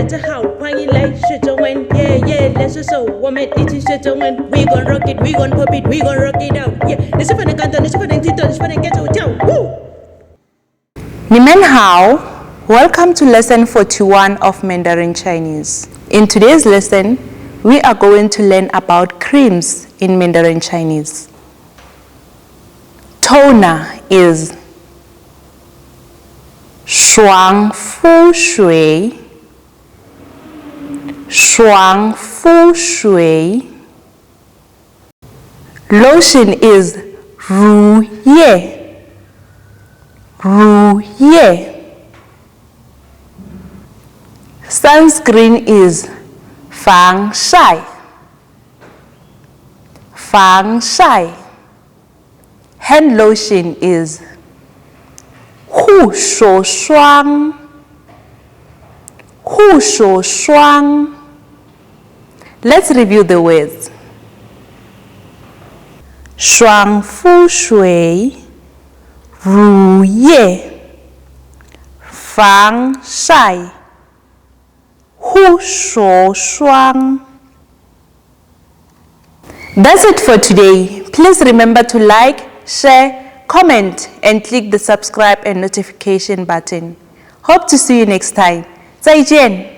家好，欢迎来学中文，耶耶，来说说，我们一起学中文。We gon' rock it, we gon' pop it, we gon' rock it out. Yeah， 你是不能感动，你是不能激动，你是不能跟着我跳。你们好 Welcome to lesson 41 of Mandarin Chinese. In today's lesson, we are going to learn about creams in Mandarin Chinese. Toner is 爽肤水，爽肤水。Lotion is 乳液，乳液。Sunscreen is 防晒，防晒。Hand lotion is 护手霜，护手霜。Let's review the words. 爽肤水，乳液，防晒，护手霜。That's it for today. Please remember to like, share, comment, and click the subscribe and notification button. Hope to see you next time. 再见。